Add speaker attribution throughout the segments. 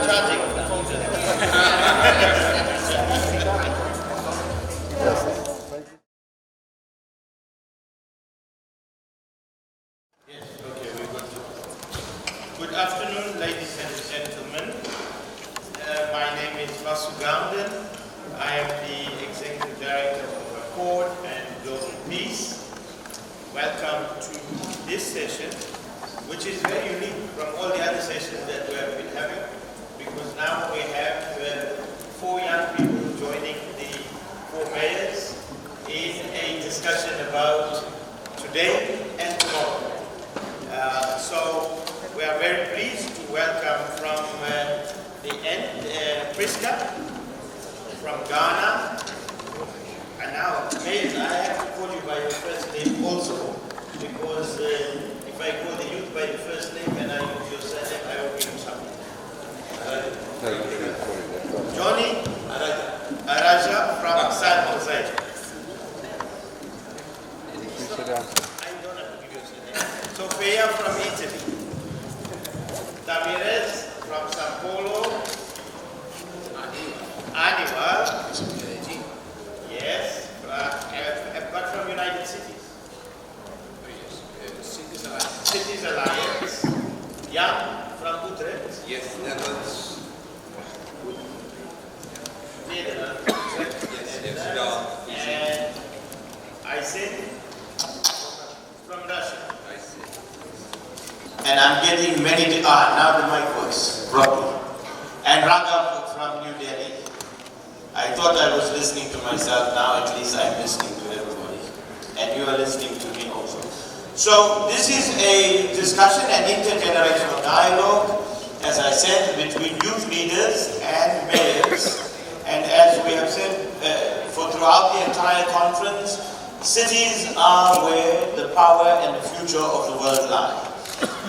Speaker 1: charging the phone. Yes, okay, we're good. Good afternoon, ladies and gentlemen. My name is Vasu Gounden. I am the Executive Director of Accord and Global Peace. Welcome to this session, which is very unique from all the other sessions that we have been having, because now we have 4 young people joining the 4 mayors in a discussion about today and tomorrow. So we are very pleased to welcome from the end Prisca from Ghana. And now, mayors, I have to call you by your first name also, because if I call the youth by the first name and I use your surname, I will give you something. Johnny Araya from Sampaio. I don't have to give you your surname. Sofia from Italy. Tamires from Sampaio. Aníbal. Yes, but from United Cities. Cities Alliance. Jan from Utrecht.
Speaker 2: Yes, Netherlands.
Speaker 1: Netherlands.
Speaker 2: Yes,
Speaker 1: and Imen from Russia. And I'm getting many, now the mic works properly. And Raghav from New Delhi. I thought I was listening to myself, now at least I'm listening to everybody. And you are listening to me also. So this is a discussion, an intergenerational dialogue, as I said, between youth leaders and mayors. And as we have said for throughout the entire conference, cities are where the power and the future of the world lie.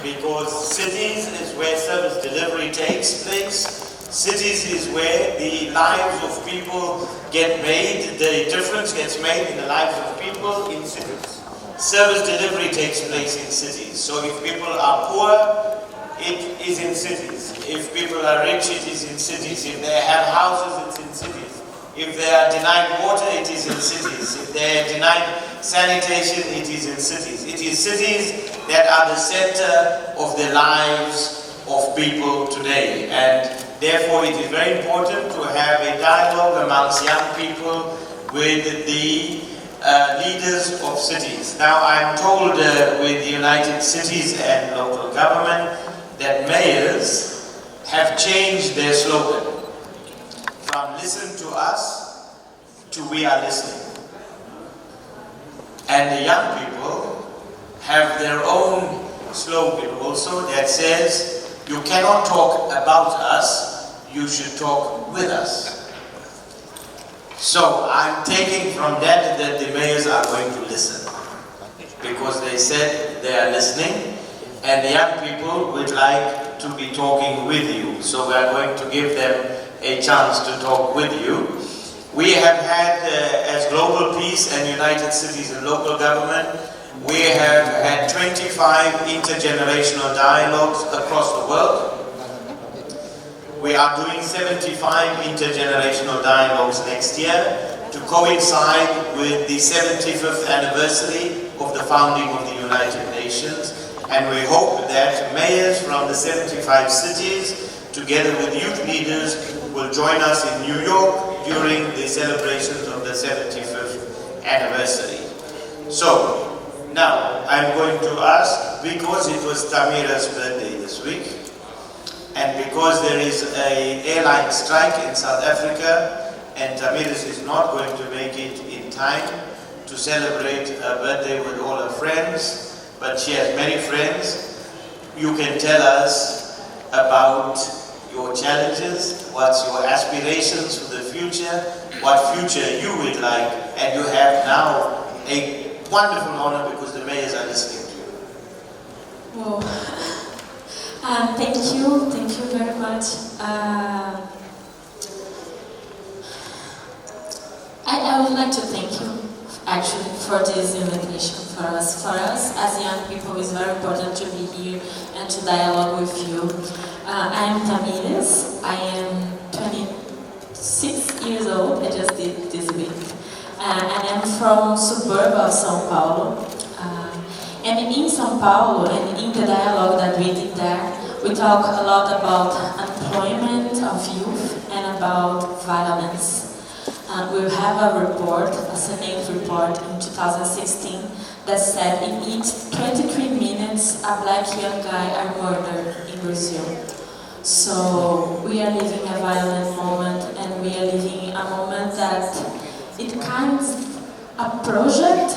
Speaker 1: Because cities is where service delivery takes place. Cities is where the lives of people get made, the difference gets made in the lives of people in cities. Service delivery takes place in cities. So if people are poor, it is in cities. If people are rich, it is in cities. If they have houses, it's in cities. If they are denied water, it is in cities. If they are denied sanitation, it is in cities. It is cities that are the center of the lives of people today. And therefore, it is very important to have a dialogue amongst young people with the leaders of cities. Now, I'm told with the United Cities and local government that mayors have changed their slogan from listen to us to we are listening. And the young people have their own slogan also that says, you cannot talk about us, you should talk with us. So I'm taking from that the mayors are going to listen, because they said they are listening, and the young people would like to be talking with you. So we are going to give them a chance to talk with you. We have had, as Global Peace and United Cities and Local Government, we have had 25 intergenerational dialogues across the world. We are doing 75 intergenerational dialogues next year to coincide with the 75th anniversary of the founding of the United Nations. And we hope that mayors from the 75 cities, together with youth leaders, will join us in New York during the celebrations of the 75th anniversary. So, now I'm going to ask, because it was Tamires' birthday this week, and because there is an airline strike in South Africa, and Tamires is not going to make it in time to celebrate her birthday with all her friends, but she has many friends, you can tell us about your challenges, what's your aspirations for the future, what future you would like, and you have now a wonderful honor because the mayors are listening to you.
Speaker 3: Well, thank you very much. I would like to thank you actually for this invitation. for us. For us, as young people, it's very important to be here and to dialogue with you. I am Tamires. I am 26 years old. I just did this week. And I'm from suburb of São Paulo. And in São Paulo, and in the dialogue that we did there, we talk a lot about employment of youth and about violence. We have a report, a Senate report in 2016 that said in each 23 minutes a black young guy are murdered in Brazil. So we are living a violent moment, and we are living a moment that it kind of a project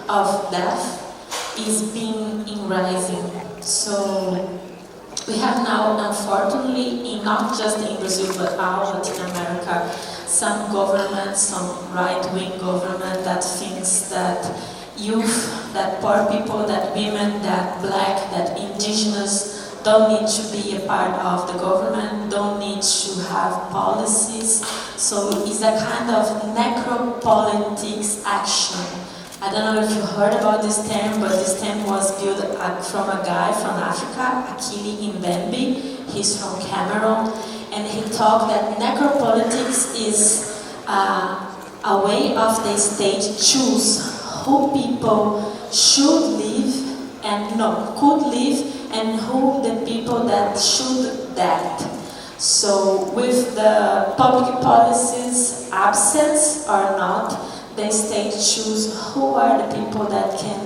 Speaker 3: of death is being rising. So we have now, unfortunately, not just in Brazil but all Latin America, some governments, some right-wing government that thinks that youth, that poor people, that women, that black, that indigenous don't need to be a part of the government, don't need to have policies. So it's a kind of necropolitics action. I don't know if you heard about this term, but this term was built from a guy from Africa, Akili Mbembe. He's from Cameroon, and he talked that necropolitics is a way of the state choose who people should live and could live, and who the people that should dead. So with the public policies absence or not, the state choose who are the people that can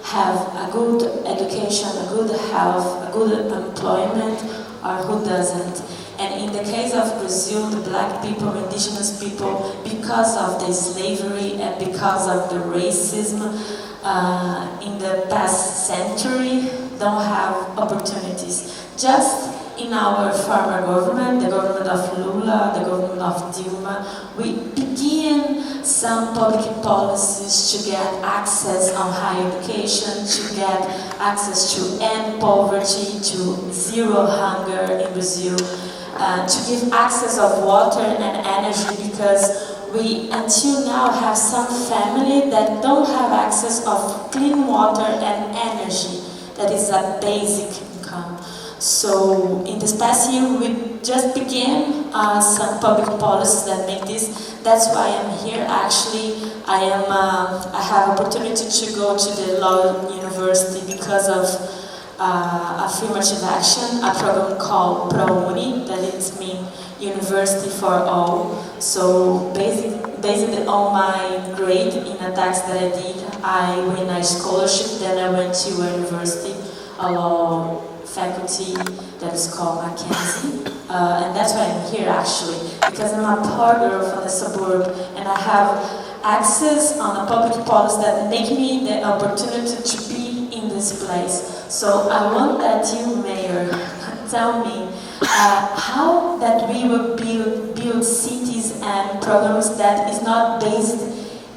Speaker 3: have a good education, a good health, a good employment, or who doesn't. And in the case of Brazil, the black people, indigenous people, because of the slavery and because of the racism in the past century, don't have opportunities. Just in our former government, the government of Lula, the government of Dilma, we began some public policies to get access on higher education, to get access to end poverty, to zero hunger in Brazil, to give access of water and energy, because we until now have some family that don't have access of clean water and energy. That is a basic income. So in this past year, we just began some public policies that make this. That's why I'm here. Actually, I have opportunity to go to the law university because of affirmative action, a program called ProUni, that it means University for All. So based on my grade in a tax that I did, I win a scholarship. Then I went to a university, a law faculty that is called Mackenzie, and that's why I'm here actually, because I'm a poor girl from the suburb, and I have access on a public policy that make me the opportunity to be in this place. So I want that you, Mayor, tell me how that we will build cities and programs that is not based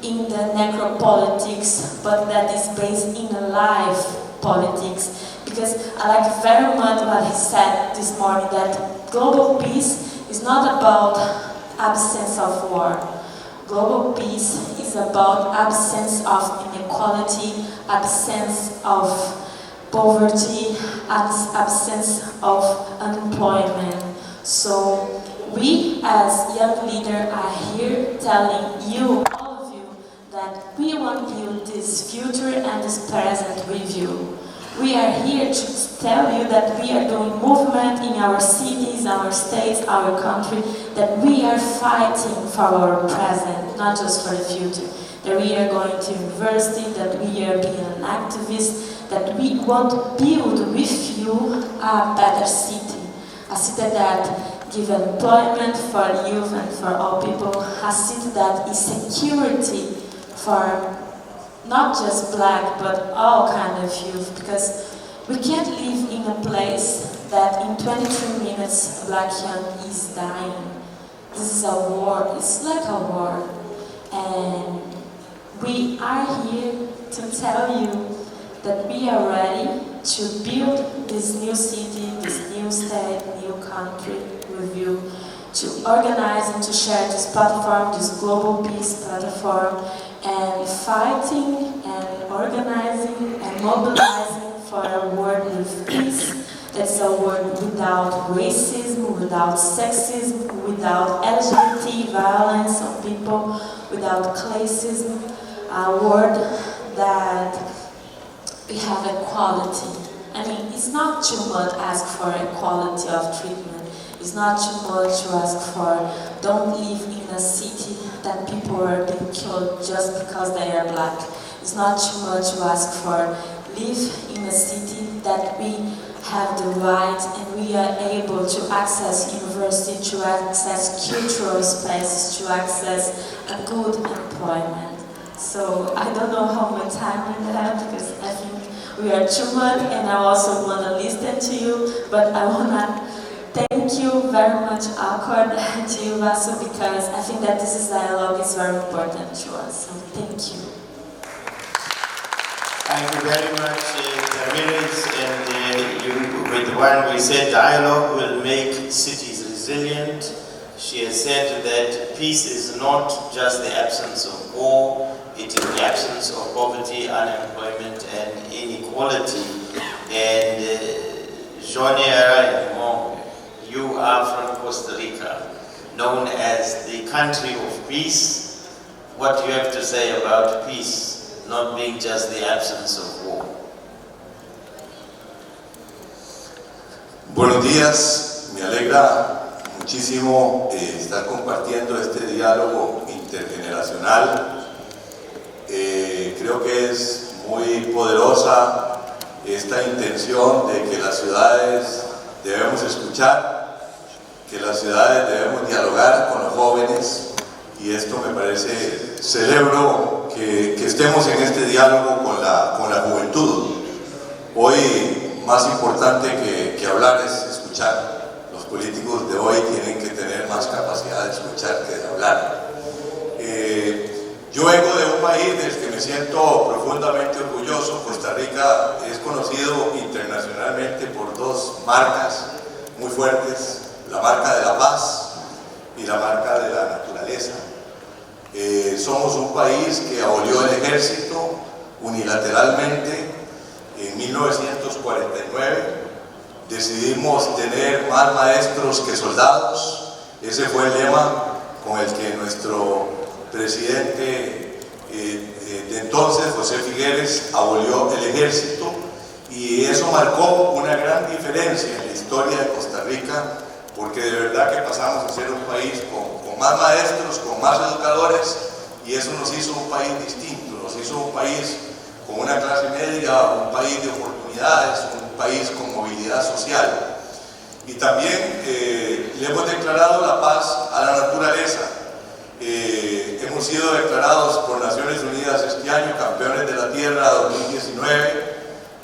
Speaker 3: in the necropolitics, but that is based in life politics. Because I like very much what he said this morning, that global peace is not about absence of war. Global peace is about absence of inequality, absence of poverty, absence of unemployment. So we as young leaders are here telling you, all of you, that we want to build this future and this present with you. We are here to tell you that we are doing movement in our cities, our states, our country, that we are fighting for our present, not just for the future. That we are going to university, that we are being an activist, that we want to build with you a better city. A city that gives employment for youth and for all people. A city that is security for not just black, but all kind of youth, because we can't live in a place that in 23 minutes a black young is dying. This is a war, it's like a war. And we are here to tell you that we are ready to build this new city, this new state, new country with you, to organize and to share this platform, this global peace platform, and fighting and organizing and mobilizing for a world with peace. That's a world without racism, without sexism, without LGBT violence on people, without classism. A world that we have equality. I mean, it's not too much to ask for equality of treatment. It's not too much to ask for don't live in a city that people are being killed just because they are black. It's not too much to ask for live in a city that we have the right and we are able to access university, to access cultural spaces, to access a good employment. So I don't know how much time we have because I think we are too much and I also want to listen to you, but I want to thank you very much, Accord, to you, Vasu, because I think that this dialogue is very important to us. So thank you.
Speaker 1: Thank you very much, Tamires, and with one we said dialogue will make cities resilient. She has said that peace is not just the absence of war, it is the absence of poverty, unemployment, and inequality. And José, Araya, Monge, you are from Costa Rica, known as the country of peace. What do you have to say about peace? Not being just the absence of war.
Speaker 2: Buenos días, me alegra muchísimo estar compartiendo este diálogo intergeneracional. Creo que es muy poderosa esta intención de que las ciudades debemos escuchar, que las ciudades debemos dialogar con los jóvenes, y esto me parece, celebro que estemos en este diálogo con la juventud. Hoy más importante que hablar es escuchar. Los políticos de hoy tienen que tener más capacidad de escuchar que de hablar. Yo vengo de un país del que me siento profundamente orgulloso. Costa Rica es conocido internacionalmente por dos marcas muy fuertes, la marca de la paz y la marca de la naturaleza. Somos un país que abolió el ejército unilateralmente en 1949. Decidimos tener más maestros que soldados. Ese fue el lema con el que nuestro presidente de entonces, José Figueres, abolió el ejército, y eso marcó una gran diferencia en la historia de Costa Rica, porque de verdad que pasamos a ser un país con más maestros, con más educadores, y eso nos hizo un país distinto, nos hizo un país con una clase media, un país de oportunidades, un país con movilidad social. Y también le hemos declarado la paz a la naturaleza. Hemos sido declarados por Naciones Unidas este año campeones de la Tierra 2019,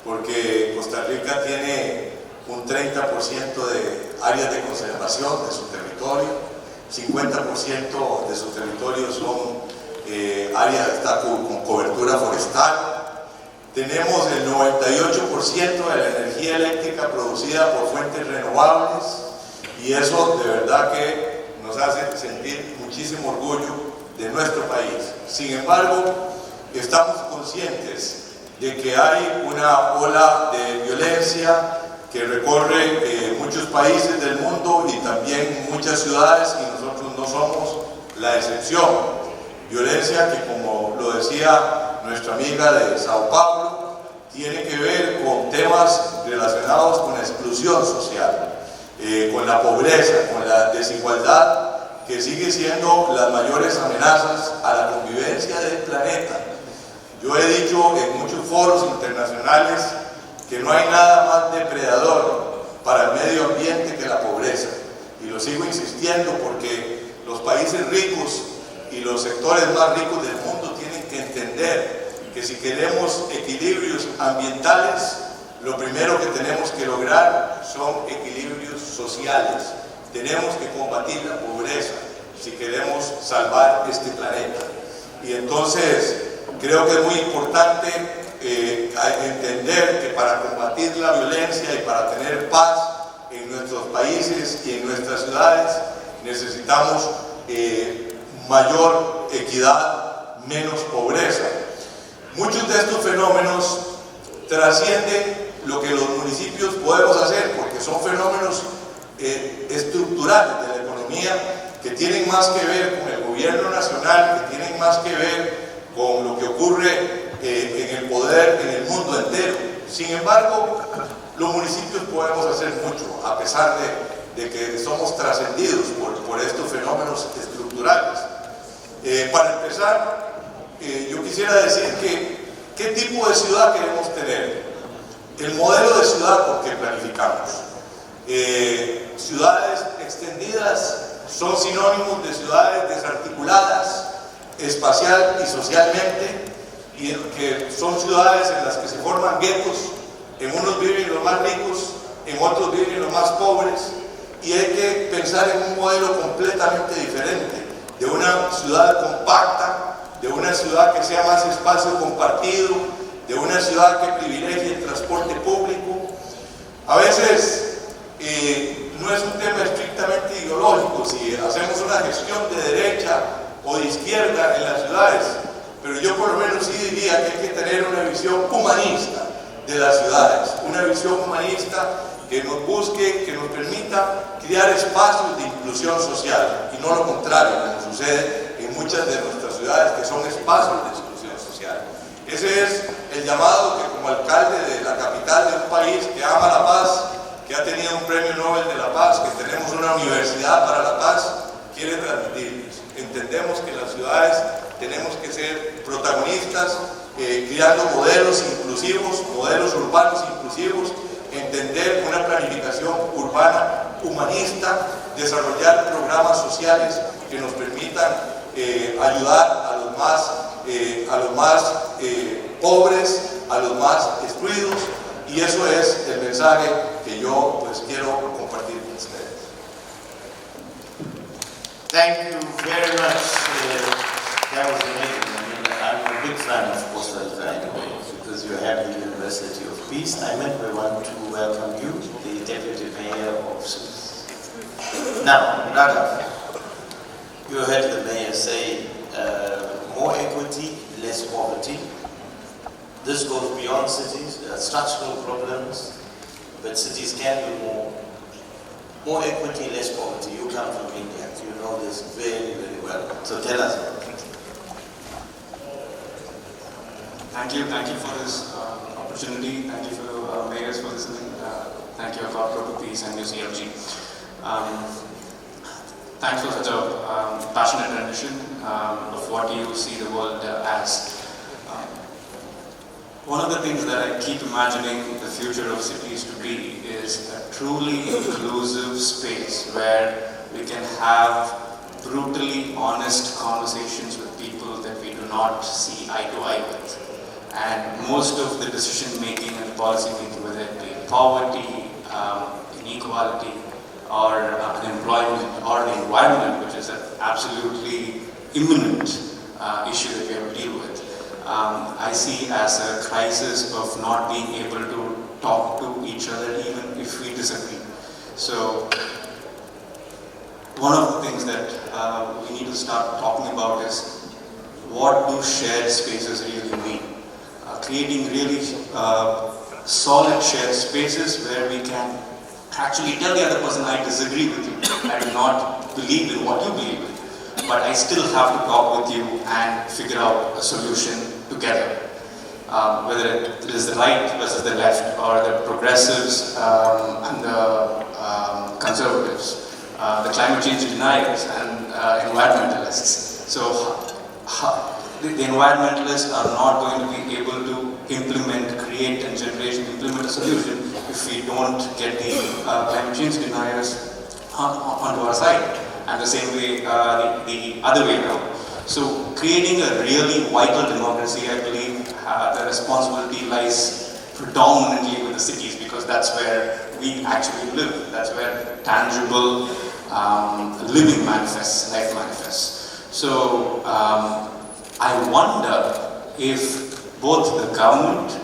Speaker 2: porque Costa Rica tiene un 30% de áreas de conservación de su territorio, 50% de su territorio son áreas que están con cobertura forestal. Tenemos el 98% de la energía eléctrica producida por fuentes renovables, y eso de verdad que nos hace sentir muchísimo orgullo de nuestro país. Sin embargo, estamos conscientes de que hay una ola de violencia que recorre muchos países del mundo y también muchas ciudades, y nosotros no somos la excepción. Violencia que, como lo decía nuestra amiga de Sao Paulo, tiene que ver con temas relacionados con la exclusión social, con la pobreza, con la desigualdad, que sigue siendo las mayores amenazas a la convivencia del planeta. Yo he dicho en muchos foros internacionales que no hay nada más depredador para el medio ambiente que la pobreza, y lo sigo insistiendo porque los países ricos y los sectores más ricos del mundo tienen que entender que si queremos equilibrios ambientales, lo primero que tenemos que lograr son equilibrios sociales. Tenemos que combatir la pobreza si queremos salvar este planeta. Y entonces creo que es muy importante entender que para combatir la violencia y para tener paz en nuestros países y en nuestras ciudades necesitamos mayor equidad, menos pobreza. Muchos de estos fenómenos trascienden lo que los municipios podemos hacer, porque son fenómenos estructurales de la economía que tienen más que ver con el gobierno nacional, que tienen más que ver con lo que ocurre en el poder en el mundo entero. Sin embargo, los municipios podemos hacer mucho, a pesar de que somos trascendidos por estos fenómenos estructurales. Para empezar, yo quisiera decir qué tipo de ciudad queremos tener, el modelo de ciudad con que planificamos. Ciudades extendidas son sinónimos de ciudades desarticuladas espacial y socialmente, y que son ciudades en las que se forman guetos. En unos viven los más ricos, en otros viven los más pobres, y hay que pensar en un modelo completamente diferente, de una ciudad compacta, de una ciudad que sea más espacio compartido, de una ciudad que privilegie el transporte público. A veces no es un tema estrictamente ideológico si hacemos una gestión de derecha o de izquierda en las ciudades, pero yo por lo menos sí diría que hay que tener una visión humanista de las ciudades, una visión humanista que nos busque, que nos permita crear espacios de inclusión social, y no lo contrario, como sucede en muchas de nuestras ciudades que son espacios de exclusión social. Ese es el llamado que, como alcalde de la capital de un país que ama la paz, que ha tenido un premio Nobel de la Paz, que tenemos una universidad para la paz, quiere transmitirles. Entendemos que las ciudades tenemos que ser protagonistas, creando modelos inclusivos, modelos urbanos inclusivos, entender una planificación urbana humanista, desarrollar programas sociales que nos permitan ayudar a los más pobres, a los más excluidos, y eso es el mensaje que yo pues quiero compartir con ustedes.
Speaker 1: Thank you very much. That was amazing. I mean, I'm a big fan of Coastal anyway, because you have the University of Peace. Imen, we want to welcome you, the Deputy Mayor of Sousse. Now, Raghav, you heard the Mayor say more equity, less poverty. This goes beyond cities. There are structural problems, but cities can do more. More equity, less poverty. You come from India, you know this very, very well. So tell us about it.
Speaker 4: Thank you for this opportunity. Thank you for mayors for listening. Thank you, Corporate Peace and UCLG. Thanks for such a passionate rendition of what you see the world as. One of the things that I keep imagining the future of cities to be is a truly inclusive space where we can have brutally honest conversations with people that we do not see eye to eye with. And most of the decision making and policy making, whether it be poverty, inequality, or unemployment, or the environment, which is an absolutely imminent issue that we have to deal with, I see as a crisis of not being able to talk to each other even if we disagree. So one of the things that we need to start talking about is what do shared spaces really mean? Creating really solid shared spaces where we can actually tell the other person, I disagree with you, I do not believe in what you believe in, but I still have to talk with you and figure out a solution together. Whether it is the right versus the left, or the progressives and the conservatives, the climate change deniers and environmentalists. So the environmentalists are not going to be able to create and implement a solution if we don't get the climate change deniers onto our side. And the same way, the other way around. So creating a really vital democracy, I believe the responsibility lies predominantly with the cities, because that's where we actually live. That's where tangible living manifests, life manifests. So I wonder if both the government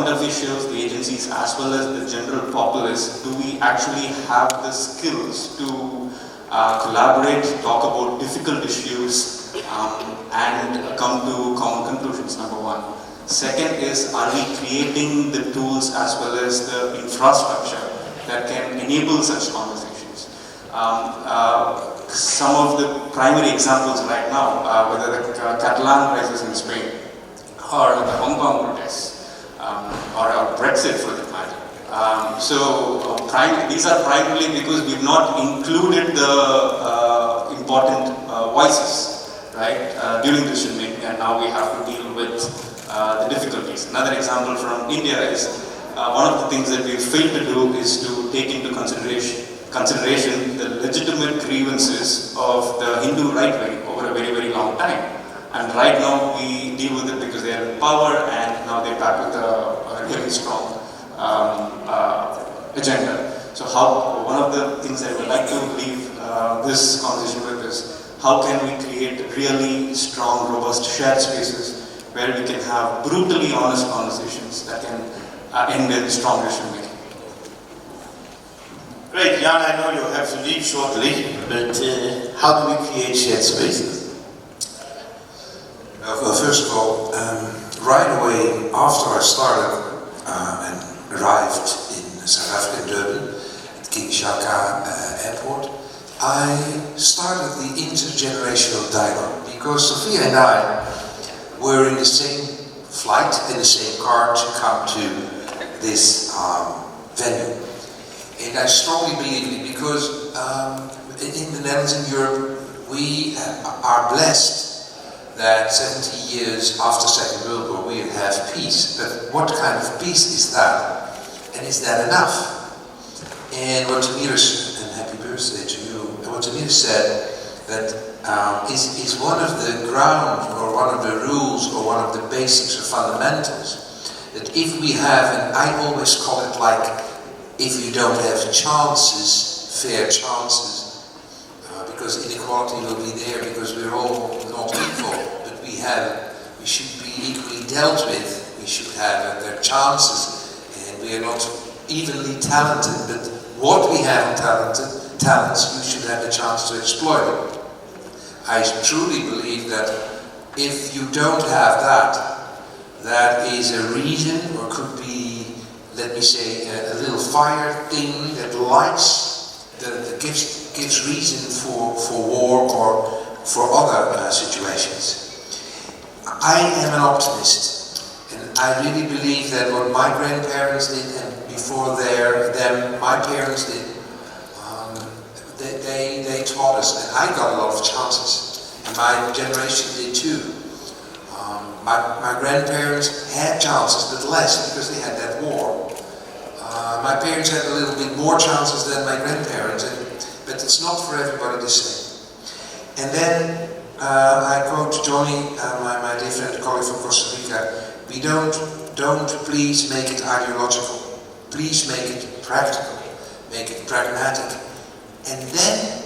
Speaker 4: officials, the agencies, as well as the general populace, do we actually have the skills to collaborate, talk about difficult issues, and come to common conclusions, number one. Second is, are we creating the tools as well as the infrastructure that can enable such conversations? Some of the primary examples right now, whether the Catalan crisis in Spain, or the Hong Kong protests, or Brexit for that matter. These are primarily because we've not included the important voices, right, during decision making, and now we have to deal with the difficulties. Another example from India is one of the things that we failed to do is to take into consideration the legitimate grievances of the Hindu right wing over a very, very long time. And right now we deal with it because they are in power, and now they're back with a really strong agenda. So one of the things that I would like to leave this conversation with is, how can we create really strong, robust shared spaces where we can have brutally honest conversations that can end in strong decision making.
Speaker 1: Great, Jan, I know you have to leave shortly, but how do we create shared spaces?
Speaker 5: Well, first of all, right away after I started and arrived in South Africa, in Durban, at King Shaka Airport, I started the intergenerational dialogue because Sofia and I were in the same flight, in the same car to come to this venue. And I strongly believe in it because in the Netherlands and Europe, we are blessed that 70 years after Second World War we have peace. But what kind of peace is that? And is that enough? And what Tamires, and happy birthday to you, and what Tamires said, that is one of the grounds, or one of the rules, or one of the basics or fundamentals, that if we have, and I always call it like, if you don't have chances, fair chances, because inequality will be there because we're all not equal, but we should be equally dealt with, we should have their chances, and we are not evenly talented, but what we have talents, we should have the chance to exploit it. I truly believe that if you don't have that, that is a reason, or could be, let me say, a little fire thing that lights, that gives reason for war or for other situations. I am an optimist, and I really believe that what my grandparents did, and before them, my parents did, they taught us, and I got a lot of chances, and my generation did too. My grandparents had chances, but less, because they had that war. My parents had a little bit more chances than my grandparents, but it's not for everybody the same. And then I quote Johnny, my dear friend, colleague from Costa Rica, we don't please make it ideological, please make it practical, make it pragmatic. And then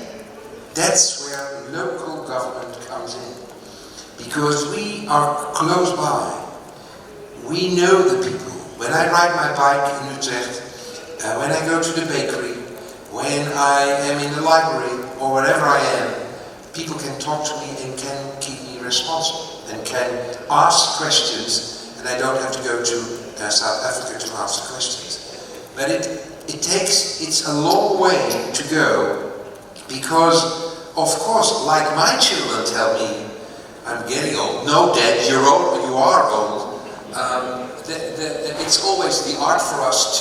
Speaker 5: that's where local government comes in, because we are close by. We know the people. When I ride my bike in Utrecht, when I go to the bakery, when I am in the library, or wherever I am, people can talk to me and can keep me responsible and can ask questions, and I don't have to go to South Africa to ask the questions. But it's a long way to go, because of course, like my children tell me, I'm getting old. No, Dad, you're old, you are old. It's always the art for us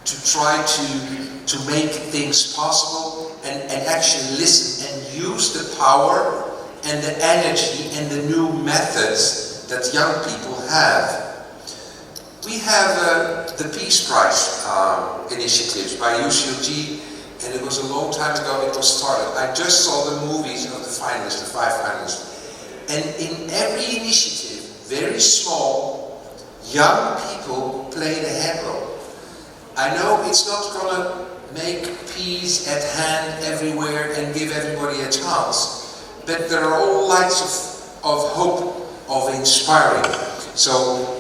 Speaker 5: to try to make things possible and actually listen and use the power and the energy and the new methods that young people have. We have the Peace Prize initiatives by UCLG, and it was a long time ago it was started. I just saw the movies of the finalists, the 5 finalists. And in every initiative, very small, young people play the head role. I know it's not going to make peace at hand everywhere and give everybody a chance, but there are all lights of hope, of inspiring. So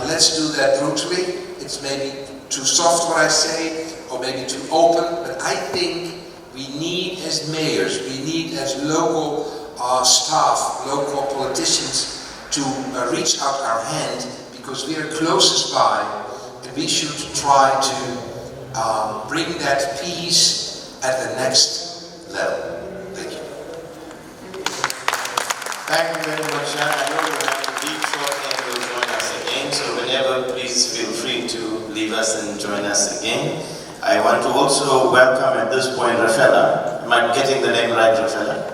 Speaker 5: let's do that brutally. It's maybe too soft what I say, or maybe too open, but I think we need as mayors, we need as local our staff, local politicians, to reach out our hand, because we are closest by, and we should try to bring that peace at the next level. Thank you.
Speaker 1: Thank you very much, Jan. I know you have to leave shortly and you'll join us again, so whenever, please feel free to leave us and join us again. I want to also welcome at this point REFELA. Am I getting the name right, REFELA?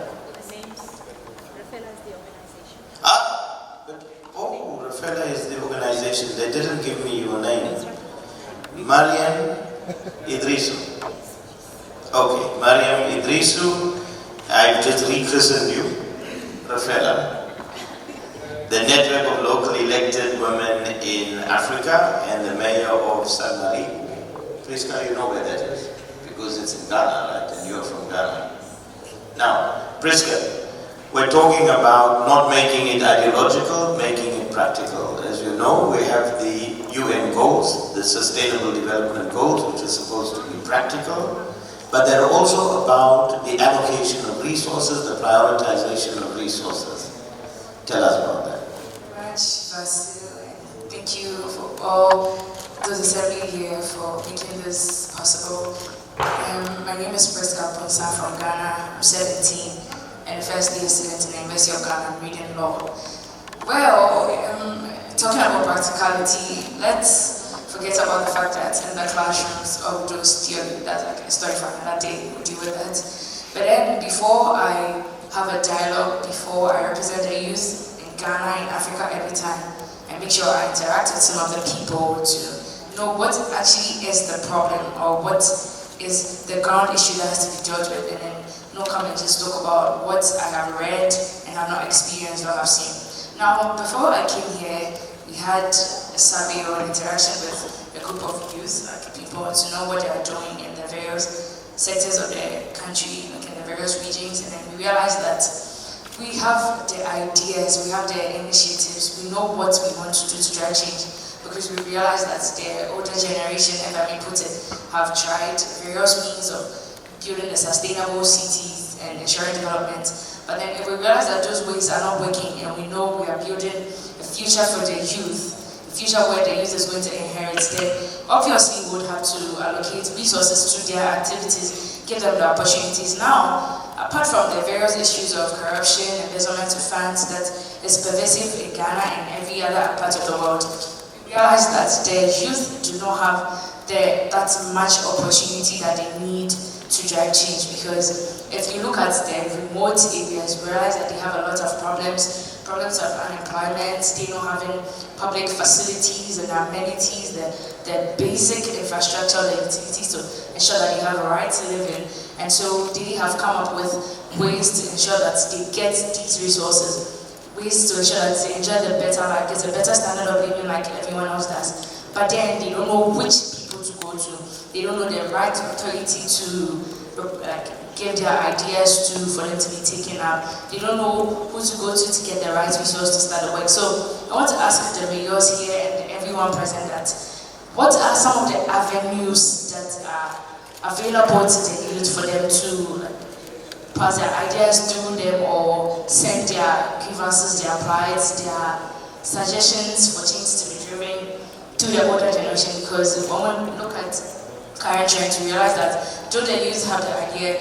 Speaker 1: REFELA is the organization. They didn't give me your name. Miriam Iddrisu. Okay, Miriam Iddrisu. I've just rechristened you. REFELA. The network of locally elected women in Africa and the mayor of Sagnarigu. Prisca, you know where that is? Because it's in Ghana, right? And you're from Ghana. Now, Prisca, we're talking about not making it ideological, making it practical. As you know, we have the UN goals, the Sustainable Development Goals, which are supposed to be practical, but they're also about the allocation of resources, the prioritization of resources. Tell us about that.
Speaker 6: Vasu, thank you for all those assembly here for making this possible. My name is Prisca Amponsah from Ghana. I'm 17. And first year student in the University of Ghana reading law. Well, talking about practicality, let's forget about the fact that in the classrooms of those theory, that's like a story for another day, we'll deal with that. But then before I have a dialogue, before I represent the youth in Ghana, in Africa every time, I make sure I interact with some of the people to know what actually is the problem or what is the ground issue that has to be dealt with, and then not come and just talk about what I have read and have not experienced or have seen. Now, before I came here, we had a survey or an interaction with a group of youth, like people, to know what they are doing in the various sectors of the country, like in the various regions, and then we realized that we have the ideas, we have the initiatives, we know what we want to do to drive change, because we realize that the older generation, if I may put it, have tried various means of building a sustainable cities and ensuring development. But then if we realize that those ways are not working and we know we are building a future for the youth, a future where the youth is going to inherit, then obviously we would have to allocate resources to their activities, give them the opportunities. Now, apart from the various issues of corruption, embezzlement of funds that is pervasive in Ghana and every other part of the world, we realize that the youth do not have that much opportunity that they need to drive change, because if you look at the remote areas, we realize that they have a lot of problems of unemployment, they not having public facilities and amenities, the basic infrastructure, the utilities to ensure that they have a right to live in. And so they have come up with ways to ensure that they get these resources, ways to ensure that they enjoy the better life, there's a better standard of living like everyone else does. But then they don't know which people to go to. They don't know the right authority to give their ideas to, for them to be taken up. They don't know who to go to get the right resource to start the work. So I want to ask the mayors here and everyone present that, what are some of the avenues that are available to the youth for them to pass their ideas through them or send their grievances, their plights, their suggestions for change to be driven to the older generation? Because if one look at current trends, we realize that though the youth have the idea,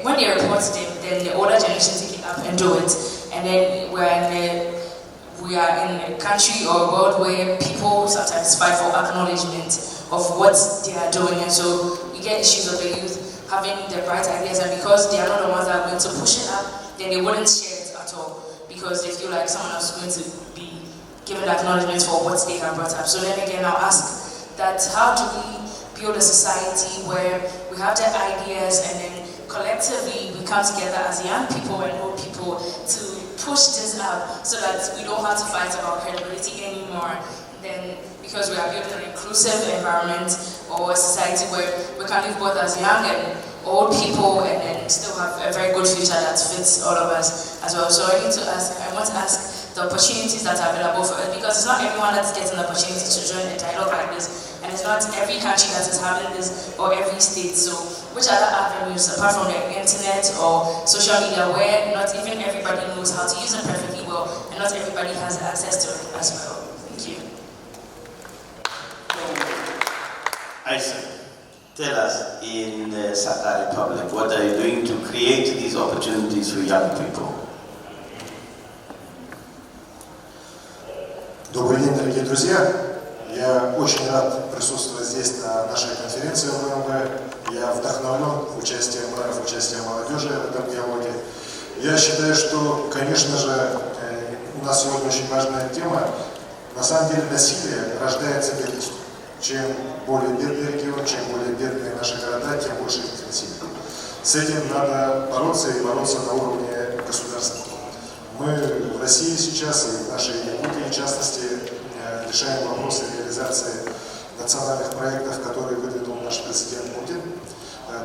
Speaker 6: when they report them, then the older generation take it up and do it. And then we are in a country or a world where people sometimes fight for acknowledgement of what they are doing. And so we get issues of the youth having the right ideas, and because they are not the ones that are going to push it up, then they wouldn't share it at all, because they feel like someone else is going to be given acknowledgement for what they have brought up. So then again, I'll ask that, how do we build a society where we have the ideas and then collectively we come together as young people and old people to push this up, so that we don't have to fight about credibility anymore? Then, because we are building an inclusive environment or a society where we can live both as young and old people and then still have a very good future that fits all of us as well. So I want to ask the opportunities that are available for us, because it's not everyone that's getting the opportunity to join a dialogue like this, and it's not every country that is having this, or every state. So which other avenues, apart from the internet or social media, where not even everybody knows how to use them perfectly well, and not everybody has access to it as well? Thank you.
Speaker 1: Isan, tell us, in the Sakha Republic, what are you doing to create these opportunities for young people?
Speaker 7: Добрый день, дорогие друзья! Я очень рад присутствовать здесь на нашей конференции ОВМВ. Я вдохновлен участием мэров, участием молодежи в этом диалоге. Я считаю, что, конечно же, у нас сегодня очень важная тема. На самом деле насилие рождается бедностью. Чем более бедный регион, чем более бедные наши города, тем больше их насилия. С этим надо бороться и бороться на уровне государства. Мы в России сейчас и в нашей Якутии, в частности, решаем вопросы реализации национальных проектов, которые выдвинул наш президент Гounden.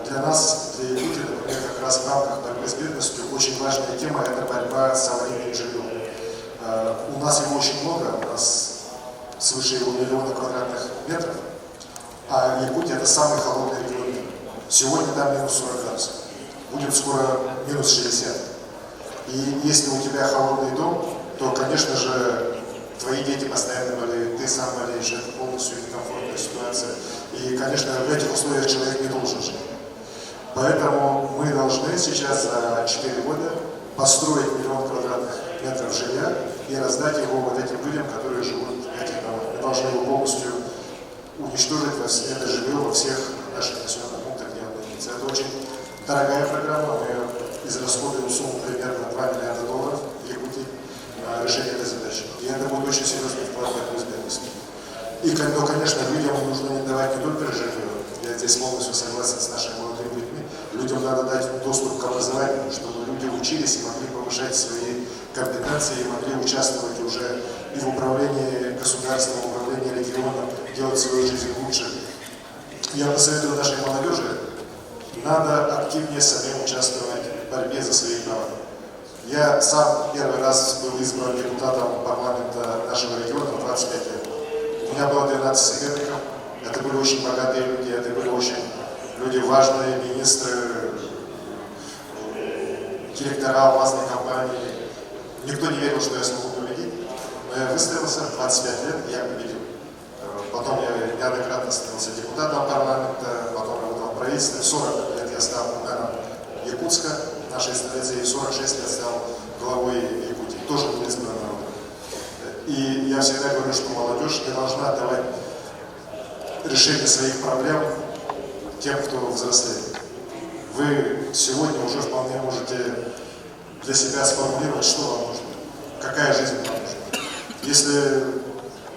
Speaker 7: Для нас, для Якутии, например, как раз в рамках борьбы с бедностью очень важная тема – это борьба с аварийным жильем. У нас его очень много, у нас свыше 1 миллиона квадратных метров, а Якутия – это самый холодный регион мира. Сегодня там минус 40 градусов, будет скоро минус 60. И если у тебя холодный дом, то, конечно же, твои дети постоянно болеют, ты сам болеешь, это полностью некомфортная ситуация. И, конечно, в этих условиях человек не должен жить. Поэтому мы должны сейчас за 4 года построить 1 миллион квадратных метров жилья и раздать его вот этим людям, которые живут в этих домах. Мы должны его полностью уничтожить это жилье во всех наших населенных пунктах, где оно имеется. Это очень дорогая программа, мы израсходуем сумму примерно $2 миллиарда в Якутии на решение этой задачи. И это будет очень серьезный вклад в борьбу с бедностью. Но, конечно, людям нужно не давать не только жилье. Я здесь полностью согласен с нашими молодыми людьми. Людям надо дать доступ к образованию, чтобы люди учились и могли повышать свои компетенции и могли участвовать уже и в управлении государством, в управлении регионом, делать свою жизнь лучше. Я посоветую нашей молодежи, надо активнее самим участвовать в борьбе за свои права. Я сам первый раз был избран депутатом парламента нашего региона в 25 лет. У меня было 12 соперников, это были очень богатые люди, это были очень люди важные, министры, директора алмазной компании. Никто не верил, что я смогу победить, но я выставился, 25 лет, и я победил. Потом я неоднократно становился депутатом парламента, потом работал в правительстве. 40 лет я стал мэром Якутска, нашей столицы, и 46 лет стал главой Якутии. Тоже был избран народом. И я всегда говорю, что молодежь не должна давать решение своих проблем тем, кто взрослеет. Вы сегодня уже вполне можете для себя сформулировать, что вам нужно, какая жизнь вам нужна. Если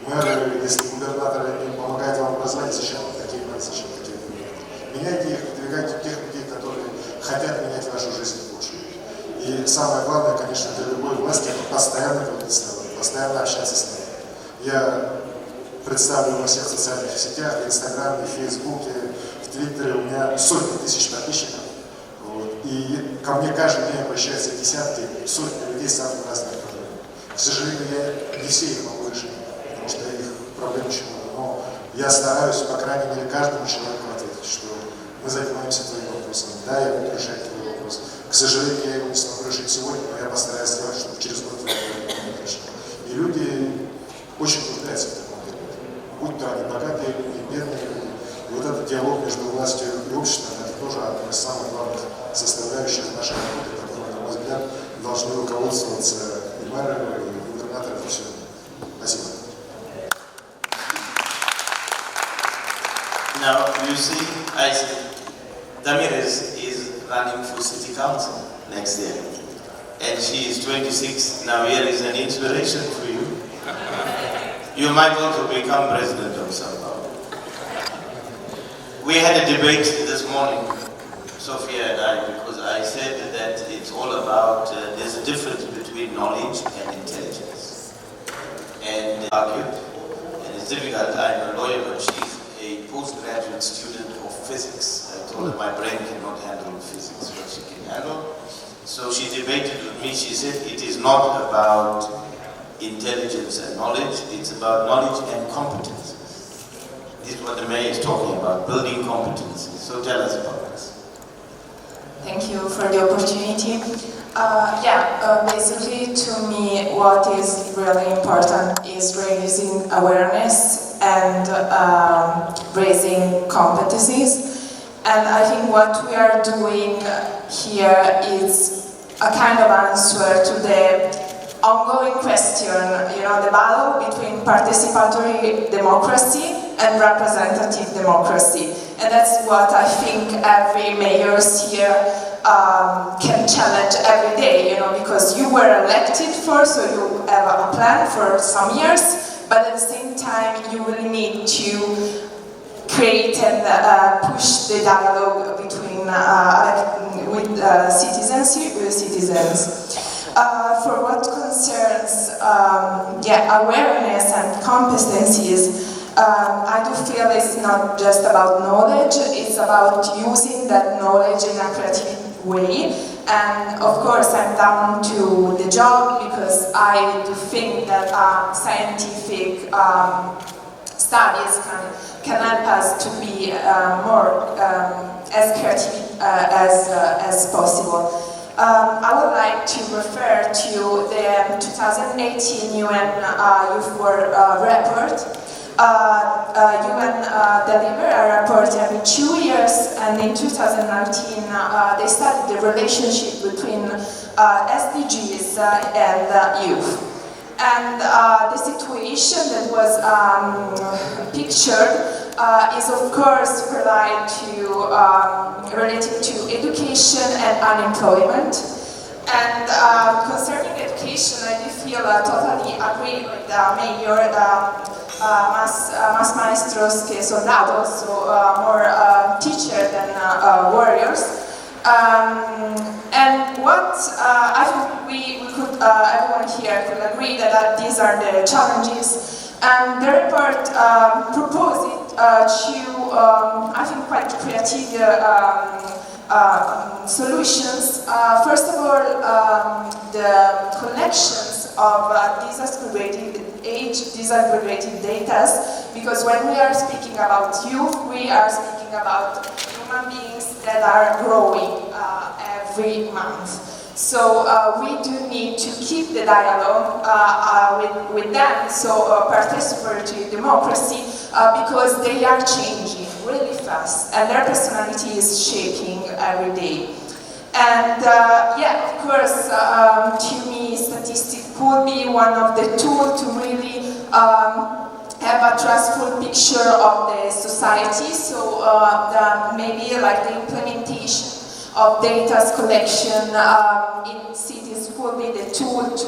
Speaker 7: мэры, если губернаторы не помогают вам в образовании, зачем вам такие мэры, зачем такие губернаторы? Меняйте их, выдвигайте тех людей, которые хотят менять вашу жизнь в лучшую. И самое главное, конечно, для любой власти, это постоянно говорить с народом, постоянно общаться с ними. Я представлю во всех социальных сетях, в Инстаграме, в Фейсбуке, в Твиттере, у меня сотни тысяч подписчиков. Вот. И ко мне каждый день обращаются десятки, сотни людей с самыми разными проблемами. К сожалению, я не все их могу решить, потому что их проблем очень много. Но я стараюсь, по крайней мере, каждому человеку ответить, что мы занимаемся твоим вопросом. Да, я буду решать твой вопрос. К сожалению, я его не смогу решить сегодня, но я постараюсь сделать, чтобы через год твой вопрос был решен. И люди очень нуждаются в таком диалоге. Будь то они богатые люди, бедные люди. И вот этот диалог между властью и обществом, это тоже одна из самых главных составляющих нашей работы, которой, на мой взгляд, должны руководствоваться и мэры, и губернаторы, и все. Спасибо.
Speaker 1: Now, you see, Tamires is running for city council next year. And she is 26. Now here is an inspiration for you. You might also become president of Sampaio. We had a debate this morning, Sofia and I, because I said that it's all about, there's a difference between knowledge and intelligence. And argued, and it's difficult, I'm a lawyer, but she's a postgraduate student of physics. I told her my brain cannot handle physics, but she can handle. So she debated with me, she said it is not about intelligence and knowledge, it's about knowledge and competences. This is what the mayor is talking about, building competencies. So tell us about this.
Speaker 6: Thank you for the opportunity. Basically to me what is really important is raising awareness and raising competencies. And I think what we are doing here is a kind of answer to the ongoing question, the battle between participatory democracy and representative democracy. And that's what I think every mayor here can challenge every day, because you were elected for, so you have a plan for some years, but at the same time you will need to create and push the dialogue between with citizens. For what concerns awareness and competencies, I do feel it's not just about knowledge, it's about using that knowledge in a creative way. And of course I'm down to the job because I do think that scientific studies can help us to be more as creative as possible. I would like to refer to the 2018 UN Youth World Report. UN delivered a report every 2 years, and in 2019 they studied the relationship between SDGs and youth. And the situation that was pictured is of course related to education and unemployment. And concerning education, I do feel totally agree with the mayor, más maestros que soldados, so more teachers than warriors. And what I think we could, everyone here could agree that these are the challenges. And the report proposed to, I think, quite creative solutions. First of all, the collections of disaggregated data, because when we are speaking about youth, we are speaking about human beings that are growing every month. So we do need to keep the dialogue with them, so participatory democracy, because they are changing really fast and their personality is shaping every day. And of course, to me, statistics could be one of the tools to really have a trustful picture of the society. So maybe like the implementation of data collection in cities could be the tool to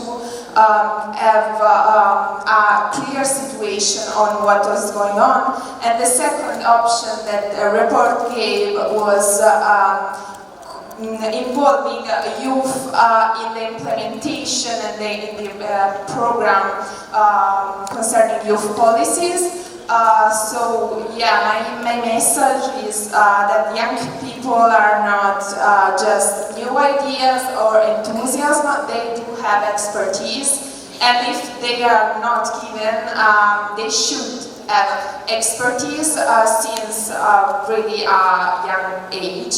Speaker 6: have a clear situation on what was going on. And the second option that the report gave was involving youth in the implementation and in the program concerning youth policies. My message is that young people are not just new ideas or enthusiasm, they do have expertise, and if they are not given, they should have expertise since really a young age.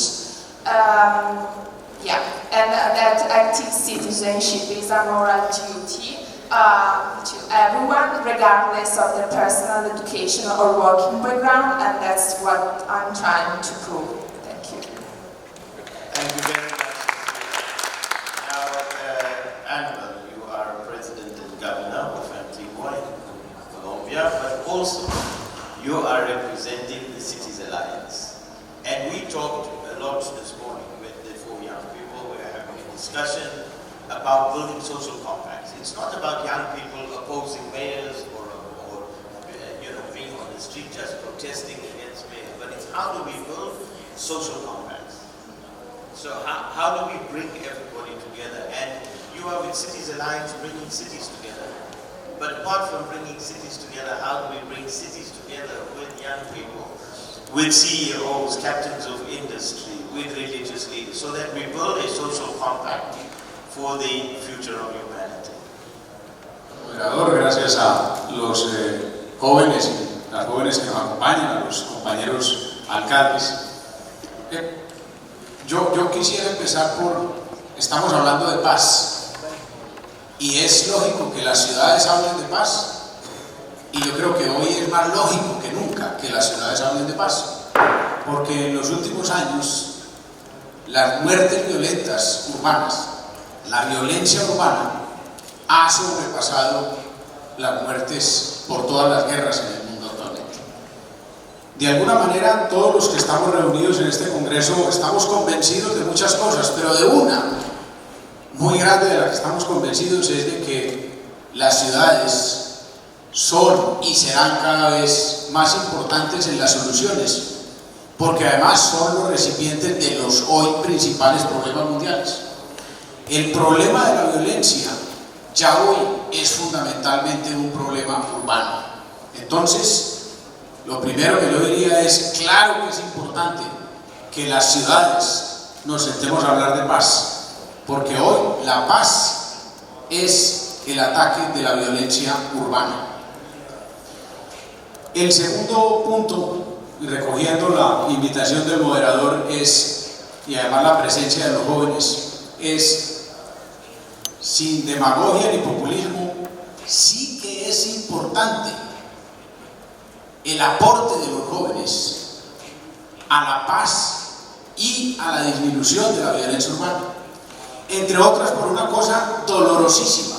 Speaker 6: And that active citizenship is a moral duty to everyone, regardless of their personal education or working background, and that's what I'm trying to prove. Thank you.
Speaker 1: Thank you very much. Now, Aníbal, you are President and Governor of Antigua in Colombia, but also you are representing the Cities Alliance. And we talked a lot this morning with the 4 young people. We are having a discussion about building social compacts. It's not about young people opposing mayors or being on the street just protesting against mayors, but it's how do we build social compacts? So how do we bring everybody together? And you are with Cities Alliance bringing cities together. But apart from bringing cities together, how do we bring cities together with young people, with CEOs, captains of industry, with religious leaders, so that we build a social compact for the future of humanity?
Speaker 8: moderador, gracias a los jóvenes y las jóvenes que nos acompañan, a los compañeros alcaldes. Yo quisiera empezar estamos hablando de paz, y es lógico que las ciudades hablen de paz, y yo creo que hoy es más lógico que nunca que las ciudades hablen de paz, porque en los últimos años las muertes violentas urbanas, la violencia urbana ha sobrepasado las muertes por todas las guerras en el mundo actualmente. De alguna manera, todos los que estamos reunidos en este congreso estamos convencidos de muchas cosas, pero de una muy grande de la que estamos convencidos es de que las ciudades son y serán cada vez más importantes en las soluciones, porque además son los recipientes de los hoy principales problemas mundiales. El problema de la violencia ya hoy es fundamentalmente un problema urbano. Entonces, lo primero que yo diría es, claro que es importante que las ciudades nos sentemos a hablar de paz, porque hoy la paz es el ataque de la violencia urbana. El segundo punto, y recogiendo la invitación del moderador, y además la presencia de los jóvenes, es, sin demagogia ni populismo, sí que es importante el aporte de los jóvenes a la paz y a la disminución de la violencia urbana, entre otras por una cosa dolorosísima: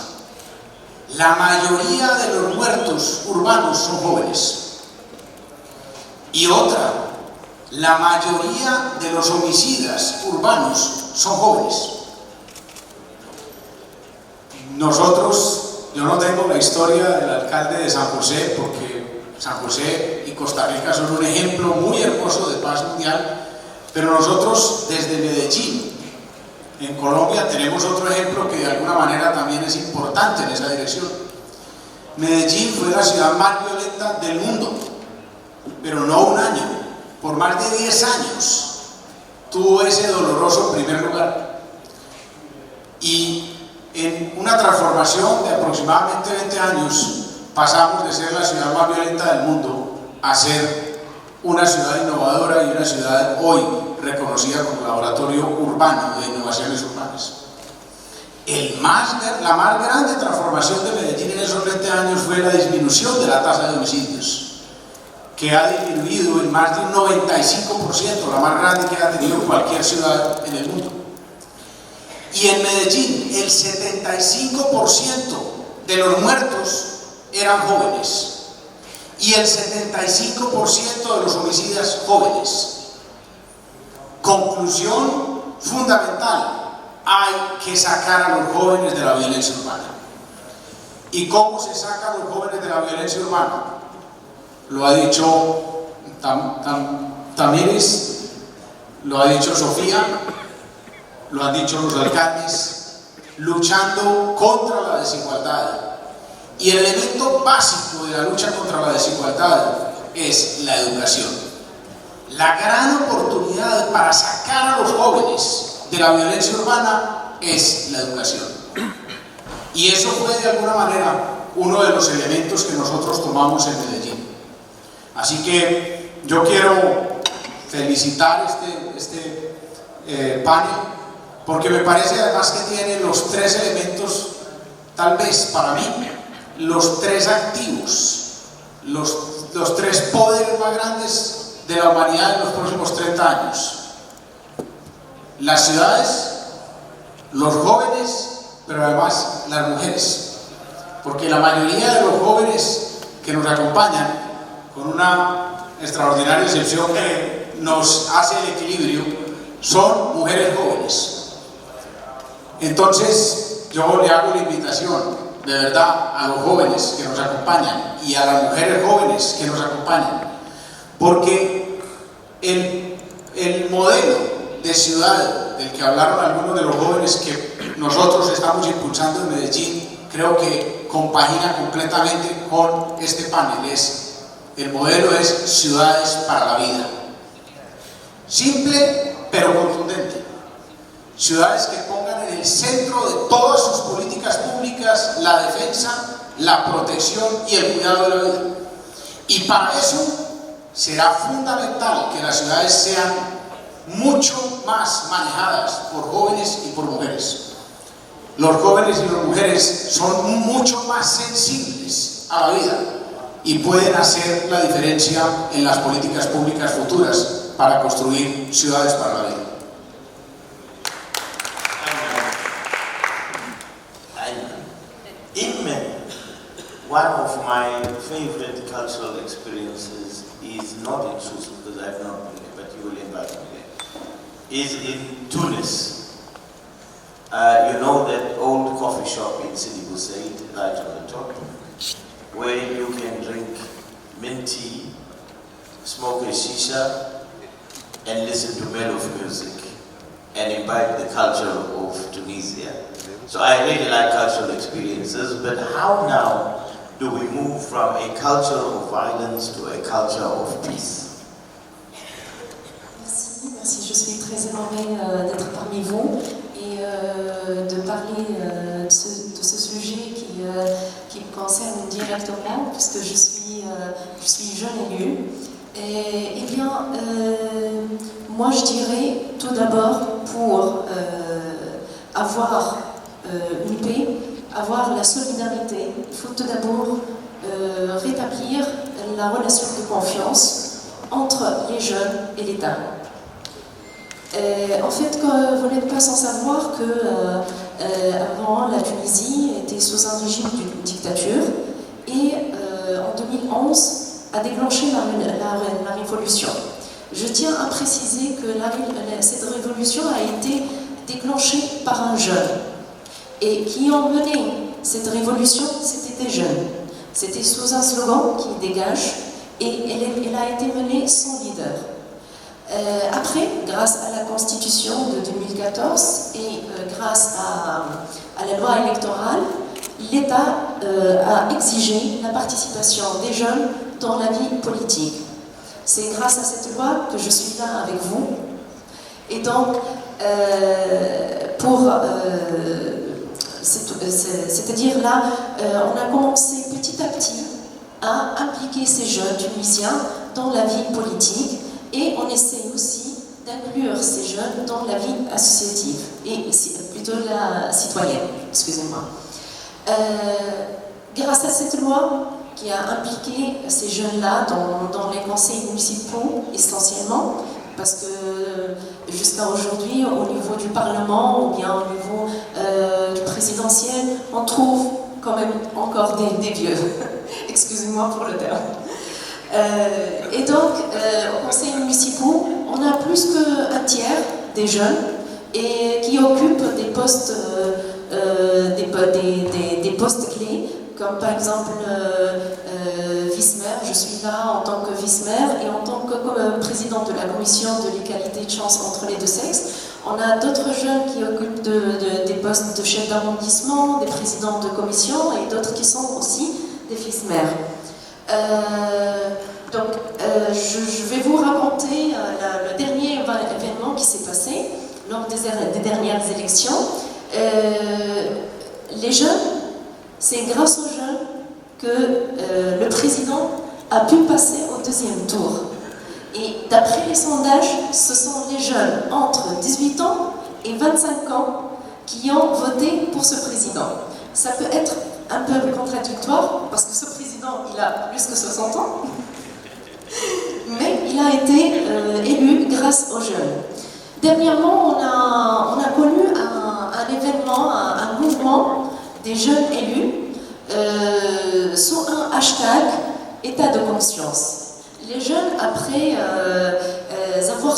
Speaker 8: la mayoría de los muertos urbanos son jóvenes, y otra, la mayoría de los homicidas urbanos son jóvenes. Yo no tengo la historia del alcalde de San José, porque San José y Costa Rica son un ejemplo muy hermoso de paz mundial, pero nosotros desde Medellín, en Colombia, tenemos otro ejemplo que de alguna manera también es importante en esa dirección. Medellín fue la ciudad más violenta del mundo, pero no un año, por más de 10 años tuvo ese doloroso primer lugar. Y en una transformación de aproximadamente 20 años pasamos de ser la ciudad más violenta del mundo a ser una ciudad innovadora y una ciudad hoy reconocida como laboratorio urbano de innovaciones urbanas. La más grande transformación de Medellín en esos 20 años fue la disminución de la tasa de homicidios, que ha disminuido en más de un 95%, la más grande que ha tenido cualquier ciudad en el mundo. Y en Medellín el 75% de los muertos eran jóvenes y el 75% de los homicidas jóvenes. Conclusión fundamental: hay que sacar a los jóvenes de la violencia urbana. ¿Y cómo se saca a los jóvenes de la violencia urbana? Lo ha dicho Tamires, lo ha dicho Sofía, lo han dicho los alcaldes, luchando contra la desigualdad. Y el elemento básico de la lucha contra la desigualdad es la educación. La gran oportunidad para sacar a los jóvenes de la violencia urbana es la educación. Y eso fue de alguna manera uno de los elementos que nosotros tomamos en Medellín. Así que yo quiero felicitar este panel, porque me parece además que tiene los tres elementos, tal vez para mí, los tres activos, los tres poderes más grandes de la humanidad en los próximos 30 años. Las ciudades, los jóvenes, pero además las mujeres. Porque la mayoría de los jóvenes que nos acompañan, con una extraordinaria excepción que nos hace el equilibrio, son mujeres jóvenes. Entonces, yo le hago la invitación, de verdad, a los jóvenes que nos acompañan y a las mujeres jóvenes que nos acompañan, porque el modelo de ciudad del que hablaron algunos de los jóvenes que nosotros estamos impulsando en Medellín, creo que compagina completamente con este panel. El modelo es ciudades para la vida. Simple, pero contundente. Ciudades que pongan en el centro de todas sus políticas públicas la defensa la protección y el cuidado de la vida. Y para eso será fundamental que las ciudades sean mucho más manejadas por jóvenes y por mujeres. Los jóvenes y las mujeres son mucho más sensibles a la vida y pueden hacer la diferencia en las políticas públicas futuras para construir ciudades para la vida.
Speaker 1: Imen, one of my favorite cultural experiences is not in Sousse, because I've not been there, but you will invite me there, is in Tunis. You know that old coffee shop in Sidi Bouzid, right on the top, where you can drink mint tea, smoke a shisha, and listen to mellow music, and imbibe the culture of Tunisia. So I really like cultural experiences, but how now do we move from a culture of violence to a culture of peace?
Speaker 9: Merci, je suis très honorée d'être parmi vous et de parler de ce sujet qui me concerne directement, puisque je suis jeune élue. Eh bien, moi je dirais tout d'abord pour avoir une paix, avoir la solidarité, il faut tout d'abord rétablir la relation de confiance entre les jeunes et l'État. En fait, vous n'êtes pas sans savoir que avant la Tunisie était sous un régime d'une dictature et en 2011 a déclenché la révolution. Je tiens à préciser que cette révolution a été déclenchée par un jeune. Et qui ont mené cette révolution, c'était des jeunes. C'était sous un slogan qui dégage, et elle a été menée sans leader. Après, grâce à la Constitution de 2014 et grâce à la loi électorale, l'État a exigé la participation des jeunes dans la vie politique. C'est grâce à cette loi que je suis là avec vous. Et donc, c'est-à-dire là, on a commencé petit à petit à impliquer ces jeunes tunisiens dans la vie politique et on essaie aussi d'inclure ces jeunes dans la vie associative et plutôt la citoyenne, excusez-moi. Grâce à cette loi qui a impliqué ces jeunes-là dans les conseils municipaux essentiellement, parce que jusqu'à aujourd'hui, au niveau du Parlement ou bien au niveau du présidentiel, on trouve quand même encore des vieux. Excusez-moi pour le terme. Et donc, au conseil municipaux, on a plus qu'un tiers des jeunes et qui occupent des postes, des postes clés, comme par exemple vice-maire. Je suis là en tant que vice-maire et en tant que présidente de la commission de l'égalité de chance entre les deux sexes. On a d'autres jeunes qui occupent des postes de chef d'arrondissement, des présidents de commission et d'autres qui sont aussi des vice-maires. Donc, je vais vous raconter le dernier événement qui s'est passé lors des dernières élections. Les jeunes, c'est grâce aux jeunes que le président a pu passer au deuxième tour. Et d'après les sondages, ce sont les jeunes entre 18 ans et 25 ans qui ont voté pour ce président. Ça peut être un peu contradictoire parce que ce président, il a plus que 60 ans, mais il a été élu grâce aux jeunes. Dernièrement, on a connu un événement, un mouvement des jeunes élus sous un hashtag état de conscience. Les jeunes, après avoir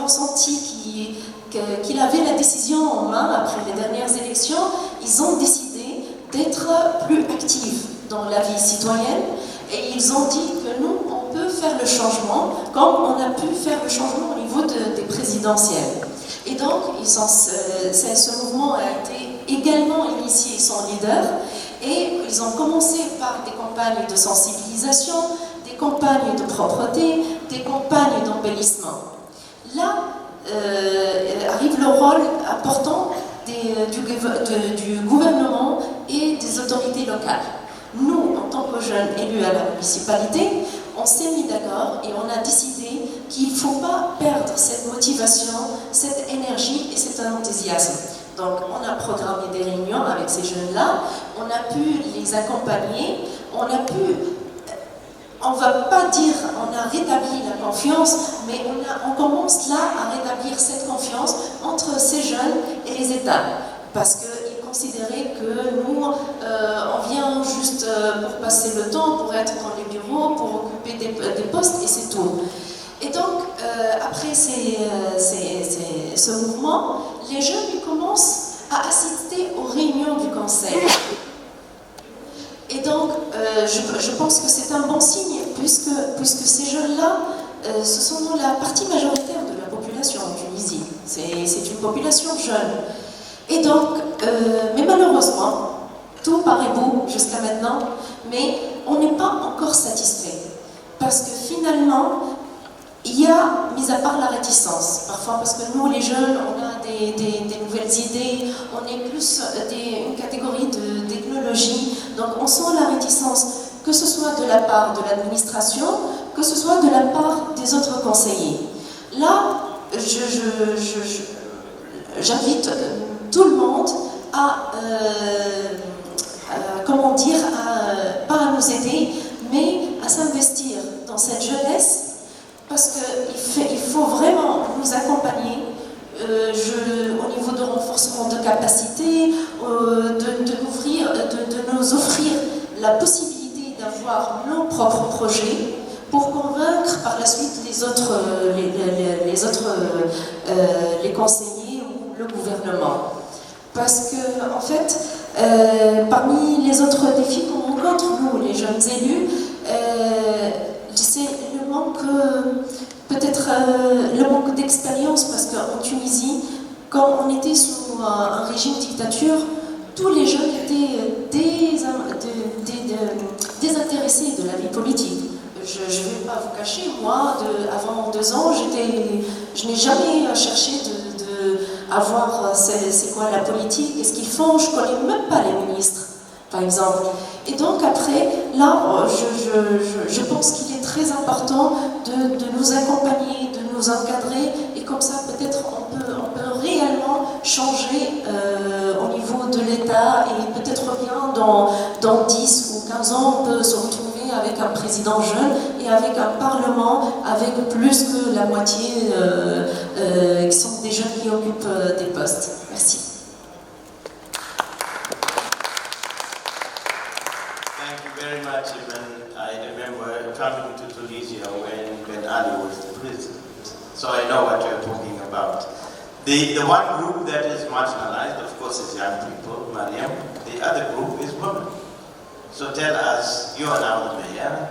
Speaker 9: senti qu'il avait la décision en main après les dernières élections, ils ont décidé d'être plus actifs dans la vie citoyenne et ils ont dit que nous, on peut faire le changement comme on a pu faire le changement au niveau des présidentielles. Et donc, ce mouvement a été également initié sans leader et ils ont commencé par des campagnes de sensibilisation, des campagnes de propreté, des campagnes d'embellissement. Là arrive le rôle important du gouvernement et des autorités locales. Nous, en tant que jeunes élus à la municipalité, on s'est mis d'accord et on a décidé qu'il ne faut pas perdre cette motivation, cette énergie et cet enthousiasme. Donc on a programmé des réunions avec ces jeunes-là, on a pu les accompagner, on ne va pas dire on a rétabli la confiance, mais on commence là à rétablir cette confiance entre ces jeunes et les États. Parce qu'ils considéraient que nous, on vient juste pour passer le temps, pour être dans les bureaux, pour occuper des postes et c'est tout. Et donc, après ce mouvement, les jeunes ils commencent à assister aux réunions du conseil. Et donc, je pense que c'est un bon signe, puisque ces jeunes-là, ce sont la partie majoritaire de la population en Tunisie. C'est une population jeune. Et donc, mais malheureusement, tout paraît beau jusqu'à maintenant, mais on n'est pas encore satisfait. Parce que finalement, il y a, mis à part la réticence, parfois parce que nous, les jeunes, on a des nouvelles idées, on est plus une catégorie de technologie, donc on sent la réticence, que ce soit de la part de l'administration, que ce soit de la part des autres conseillers. Là, j'invite tout le monde à, pas à nous aider, mais à s'investir dans cette jeunesse, parce qu'il faut vraiment nous accompagner au niveau de renforcement de capacité, de nous offrir la possibilité d'avoir nos propres projets pour convaincre par la suite les conseillers ou le gouvernement. Parce que, en fait, parmi les autres défis qu'on rencontre, nous, les jeunes élus, c'est le manque, peut-être le manque d'expérience, parce qu'en Tunisie, quand on était sous un régime dictature, tous les jeunes étaient désintéressés de la vie politique. Je ne vais pas vous cacher, moi, avant 2 ans, je n'ai jamais cherché à voir c'est quoi la politique, qu'est-ce qu'ils font, je ne connais même pas les ministres, par exemple. Et donc après, là, je pense qu'il est très important de nous accompagner, de nous encadrer, et comme ça, peut-être, on peut réellement changer au niveau de l'État, et peut-être bien dans 10 ou 15 ans, on peut se retrouver avec un président jeune et avec un parlement avec plus que la moitié qui sont des jeunes qui occupent des postes. Merci.
Speaker 1: Thank you very much, Imen. I remember traveling to Tunisia when Ali was the president. So I know what you're talking about. The one group that is marginalized, of course, is young people, Miriam. The other group is women. So tell us, you are now the mayor,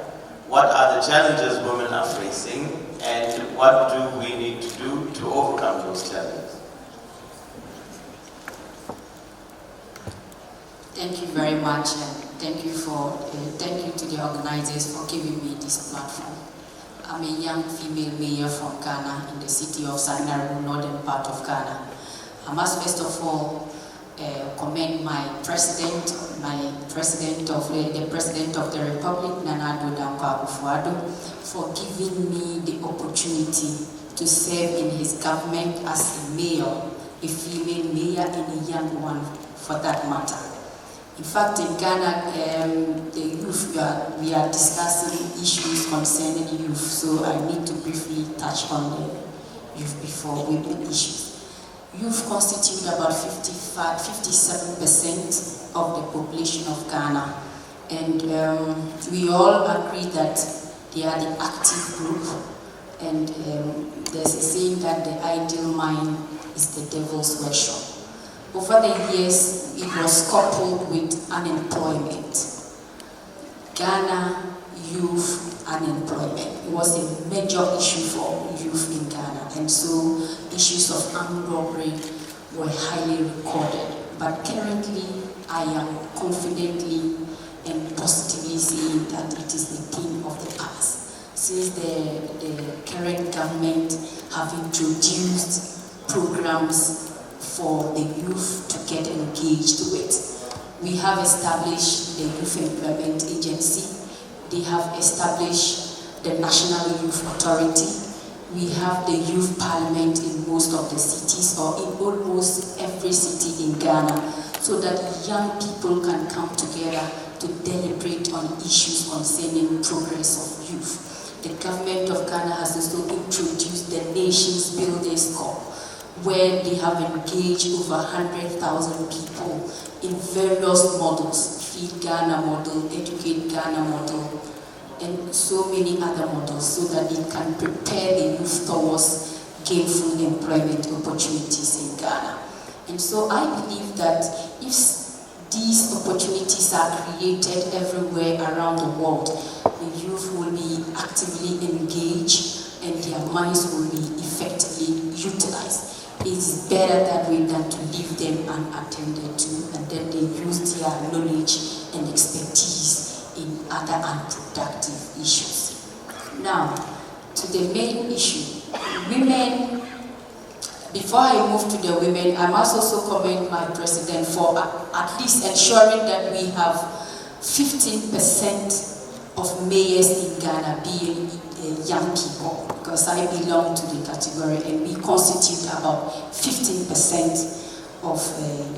Speaker 1: what are the challenges women are facing, and what do we need to do to overcome those challenges?
Speaker 10: Thank you very much, and thank you to the organizers for giving me this platform. I'm a young female mayor from Ghana in the city of Sagnarigu, northern part of Ghana. I must first of all commend the president of the Republic, Nana Akufo-Addo, for giving me the opportunity to serve in his government as a mayor, a female mayor and a young one for that matter. In fact, in Ghana, the youth, we are discussing issues concerning youth, so I need to briefly touch on the youth before women issues. Youth constitute about 57% of the population of Ghana, and we all agree that they are the active group, and there's a saying that the ideal mind is the devil's workshop. Over the years, it was coupled with unemployment. Ghana youth unemployment. It was a major issue for youth in Ghana, and so issues of armed robbery were highly recorded. But currently, I am confidently and positively saying that it is the thing of the past, since the current government have introduced programs for the youth to get engaged with. We have established the Youth Employment Agency. They have established the National Youth Authority. We have the Youth Parliament in most of the cities, or in almost every city in Ghana, so that young people can come together to deliberate on issues concerning progress of youth. The government of Ghana has also introduced the Nations Builders Corps, where they have engaged over 100,000 people in various models, Feed Ghana model, Educate Ghana model, and so many other models, so that they can prepare the youth towards gainful employment opportunities in Ghana. And so I believe that if these opportunities are created everywhere around the world, the youth will be actively engaged and their minds will be effectively utilized. It is better that way than to leave them unattended to, and then they use their knowledge and expertise in other unproductive issues. Now, to the main issue. Women, before I move to the women, I must also commend my president for at least ensuring that we have 15% of mayors in Ghana being young people, because I belong to the category and we constitute about 15% of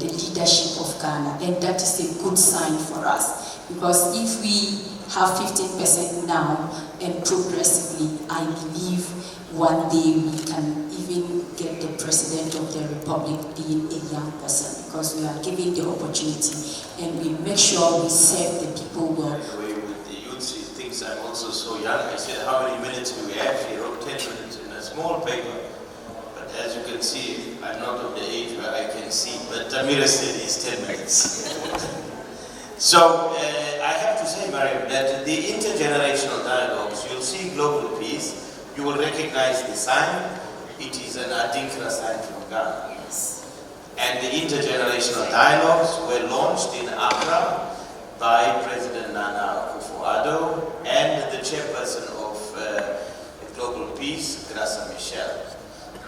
Speaker 10: the leadership of Ghana, and that is a good sign for us. Because if we have 15% now, and progressively, I believe one day we can even get the President of the Republic being a young person, because we are given the opportunity and we make sure we serve the people well.
Speaker 1: By the way, with the youth, he thinks I'm also so young. I said, how many minutes do we have? He wrote 10 minutes in a small paper. But as you can see, I'm not of the age where I can see. But Tamires said it's 10 minutes. So, I have to say, Miriam, that the intergenerational dialogues, you'll see global peace, you will recognize the sign. It is an Adinkra sign from Ghana.
Speaker 6: Yes.
Speaker 1: And the intergenerational dialogues were launched in Accra by President Nana Akufo-Addo and the chairperson of Global Peace, Graça Michel.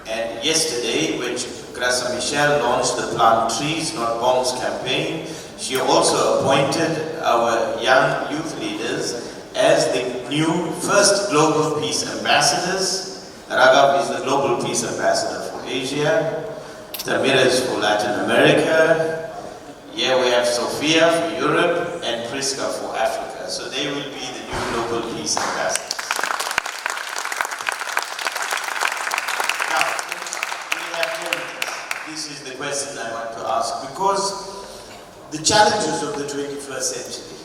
Speaker 1: And yesterday, when Graça Michel launched the Plant Trees, Not Bombs campaign, she also appointed our young youth leaders as the new first Global Peace ambassadors. Raghav is the Global Peace ambassador for Asia, Tamires for Latin America, here we have Sofia for Europe, and Prisca for Africa. So they will be the new Global Peace ambassadors. Now, we have told this is the question I want to ask, because the challenges of the 21st century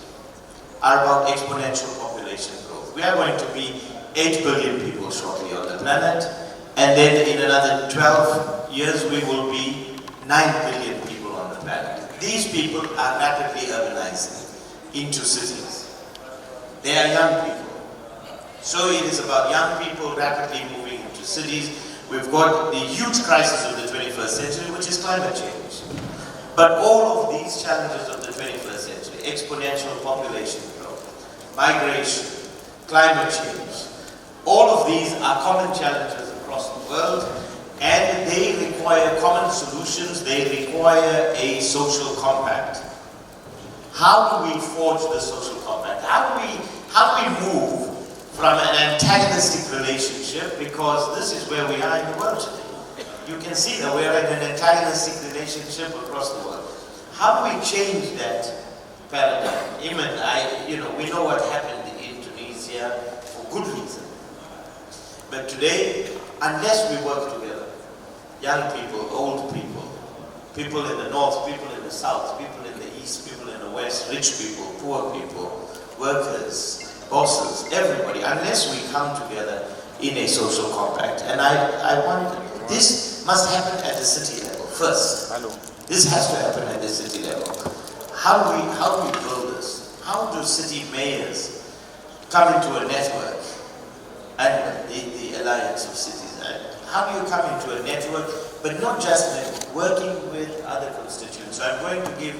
Speaker 1: are about exponential population growth. We are going to be 8 billion people shortly on the planet, and then in another 12 years we will be 9 billion people on the planet. These people are rapidly urbanizing into cities. They are young people. So it is about young people rapidly moving into cities. We've got the huge crisis of the 21st century, which is climate change. But all of these challenges of the 21st century, exponential population growth, migration, climate change, all of these are common challenges across the world, and they require common solutions, they require a social compact. How do we forge the social compact? How do we move from an antagonistic relationship, because this is where we are in the world today. You can see that we are in an antagonistic relationship across the world. How do we change that paradigm? Imen, we know what happened in Tunisia for good reason. But today, unless we work together, young people, old people, people in the north, people in the south, people in the east, people in the west, rich people, poor people, workers, bosses, everybody, unless we come together in a social compact. And I wonder, this must happen at the city level first. This has to happen at the city level. How do we build this? How do city mayors come into a network, and the Alliance of Cities? How do you come into a network, but not just network, working with other constituents? So I'm going to give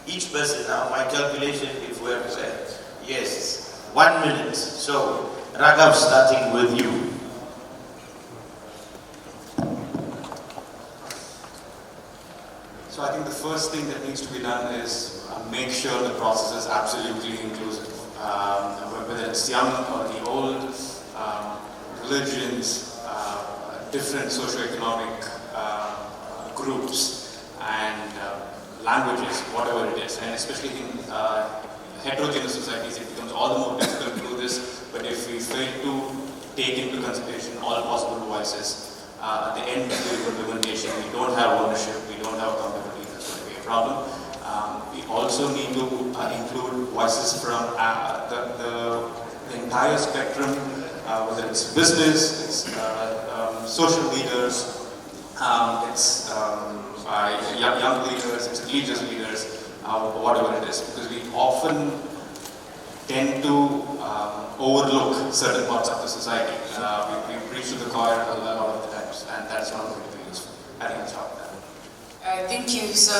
Speaker 1: each person now my calculation if we're yes, 1 minute. So Raghav, starting with you.
Speaker 4: So I think the first thing that needs to be done is make sure the process is absolutely inclusive. Whether it's young or the old, religions, different socioeconomic groups, and languages, whatever it is. And especially in heterogeneous societies, it becomes all the more difficult to do this. But if we fail to take into consideration all possible voices, at the end of the implementation, we don't have ownership, we don't have accountability, that's going to be a problem. We also need to include voices from the entire spectrum, whether it's business, it's social leaders, it's young leaders, it's religious leaders, whatever it is, because we often tend to overlook certain parts of the society. We preach to the choir a lot of the times, and that's not going to be useful. I think I'll stop there.
Speaker 6: Thank you. So,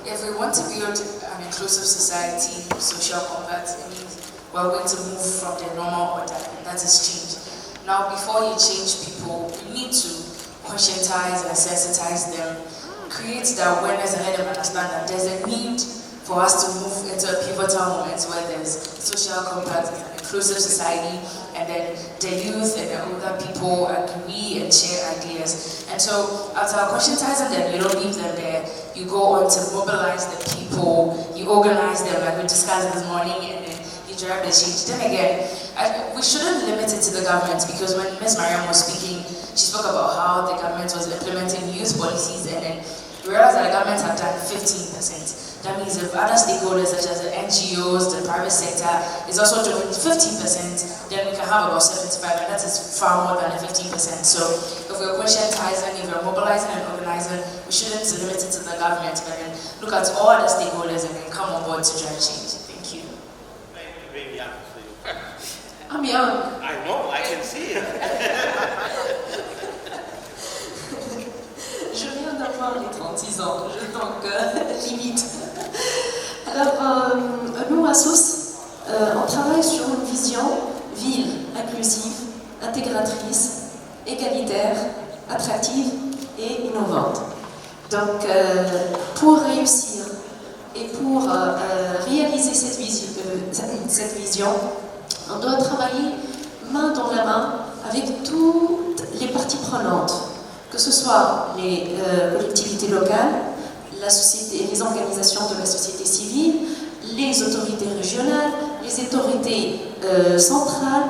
Speaker 6: if we want to build an inclusive society, social compact, it means we're going to move from the normal order, and that is change. Now, before you change people, you need to conscientize and sensitize them, create the awareness and let them understand that there's a need for us to move into a pivotal moment where there's social compact, inclusive society, and then the youth and the older people agree and share ideas. And so, after conscientizing them, you don't leave them there. You go on to mobilize the people, you organize them, like we discussed this morning, and then you drive the change. Then again, we shouldn't limit it to the government, because when Ms. Miriam was speaking, she spoke about how the government was implementing youth policies, and then we realized that the government had done 15%. That means if other stakeholders such as the NGOs, the private sector is also doing 15%, then we can have about 75%, and that is far more than the 15%. So if we're conscientizing, if we're mobilizing and organizing, we shouldn't limit it to the government, but then look at all other stakeholders and then come on board to drive change. Thank you.
Speaker 1: Very young for you.
Speaker 6: I'm young.
Speaker 1: I know, I can see it.
Speaker 9: Je viens d'avoir les 36 ans, donc limite. Alors, nous à Sousse, on travaille sur une vision ville inclusive, intégratrice, égalitaire, attractive et innovante. Donc, pour réussir et pour réaliser cette vision, on doit travailler main dans la main avec toutes les parties prenantes, que ce soit les collectivités locales, la société, les organisations de la société civile, les autorités régionales, les autorités centrales,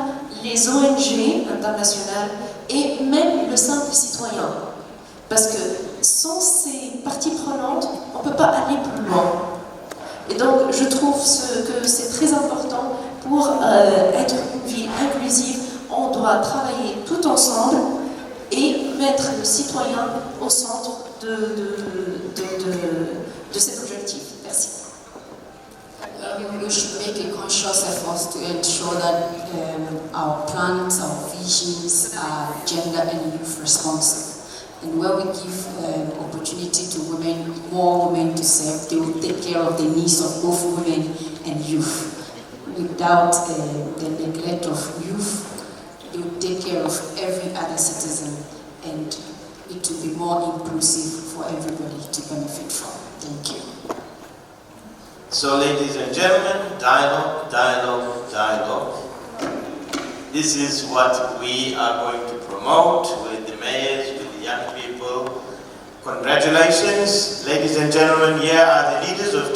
Speaker 9: les ONG internationales et même le simple citoyen. Parce que sans ces parties prenantes, on ne peut pas aller plus loin. Et donc je trouve que c'est très important pour être une ville inclusive, on doit travailler tout ensemble et mettre le citoyen au centre de cet objectif. Merci.
Speaker 10: We should make a conscious effort to ensure that our plans, our visions are gender and youth responsive. And when we give opportunity to women, more women to serve, they will take care of the needs of both women and youth. Without the neglect of youth, they will take care of every other citizen, and it will be more inclusive for everybody to benefit from. Thank you.
Speaker 1: So, ladies and gentlemen, dialogue, dialogue, dialogue. This is what we are going to promote with the mayors, with the young people. Congratulations, ladies and gentlemen, here are the leaders of